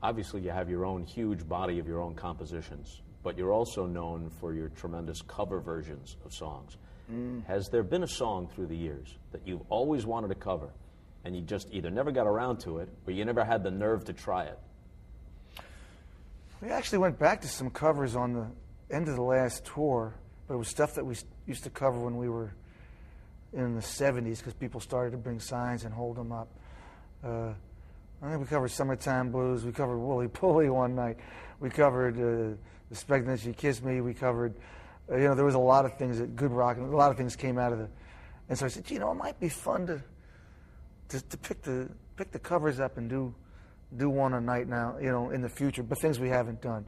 obviously you have your own huge body of your own compositions, but you're also known for your tremendous cover versions of songs. Has there been a song through the years that you've always wanted to cover, and you just either never got around to it, or you never had the nerve to try it? We actually went back to some covers on the end of the last tour, but it was stuff that we used to cover when we were in the 70s, because people started to bring signs and hold them up. I think we covered Summertime Blues. We covered Wooly Pulley one night. We covered The Spectre That She Kissed Me. We covered, there was a lot of things that good rock, and a lot of things came out of the. And so I said, it might be fun to pick the covers up and do one a night now, in the future, but things we haven't done,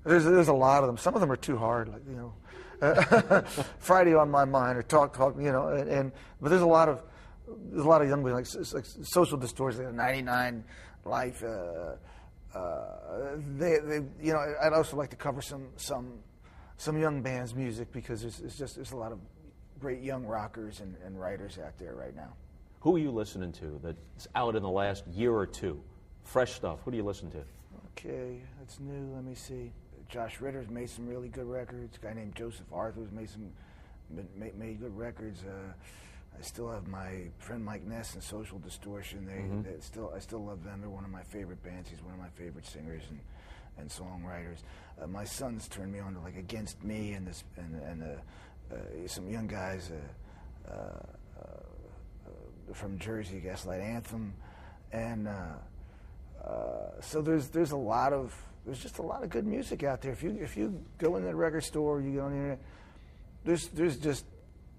There's a lot of them. Some of them are too hard, like Friday on My Mind or Talk, but there's a lot of young bands like Social Distortion, 99 Life. I'd also like to cover some young bands' music, because there's a lot of great young rockers and writers out there right now. Who are you listening to that's out in the last year or two? Fresh stuff. Who do you listen to? Okay, that's new. Let me see. Josh Ritter's made some really good records. A guy named Joseph Arthur's made good records. I still have my friend Mike Ness and Social Distortion. I still love them. They're one of my favorite bands. He's one of my favorite singers and songwriters. My son's turned me on to Against Me and some young guys from Jersey, Gaslight Anthem, and so there's just a lot of good music out there. If you go in the record store, you go on the internet,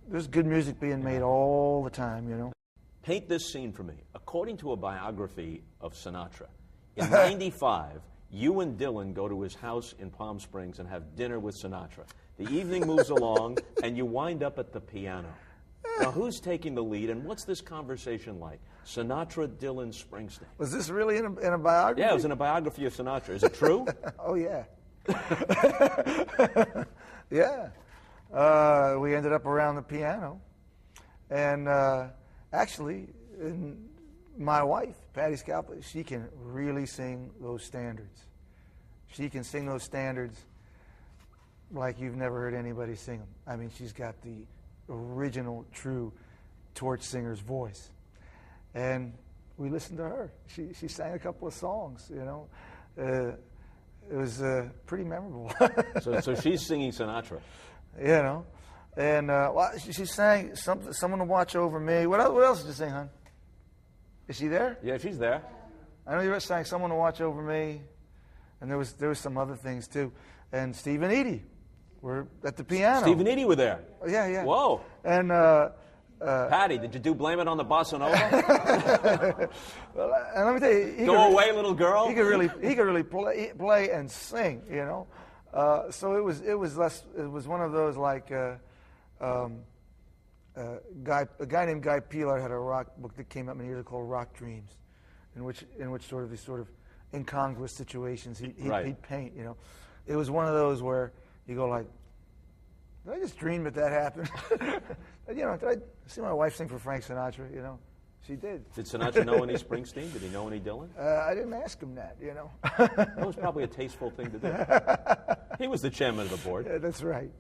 there's good music being made all the time, Paint this scene for me. According to a biography of Sinatra, in '95, you and Dylan go to his house in Palm Springs and have dinner with Sinatra. The evening moves along, and you wind up at the piano. Now, who's taking the lead, and what's this conversation like? Sinatra, Dylan, Springsteen. Was this really in a biography? Yeah, it was in a biography of Sinatra. Is it true? Oh, yeah. Yeah. We ended up around the piano. And actually, my wife, Patti Scalpa, she can really sing those standards. She can sing those standards like you've never heard anybody sing them. I mean, she's got the original, true torch singer's voice. And we listened to her. She sang a couple of songs, It was pretty memorable. So she's singing Sinatra. And she sang Someone to Watch Over Me. What else did you sing, hon? Is she there? Yeah, she's there. I know you sang Someone to Watch Over Me, and there was some other things too. And Steve and Edie were at the piano. Steve and Edie were there. Yeah. Whoa. And Patty, did you do Blame It on the Bossa Nova? Well, and let me tell you, Go away, little girl. He could really play and sing, So it was one of those a guy named Guy Peeler had a rock book that came out many years ago called Rock Dreams, in which these sort of incongruous situations he'd paint. It was one of those where you go like, did I just dream that happened? Did I see my wife sing for Frank Sinatra? She did. Did Sinatra know any Springsteen? Did he know any Dylan? I didn't ask him that, That was probably a tasteful thing to do. He was the chairman of the board. Yeah, that's right.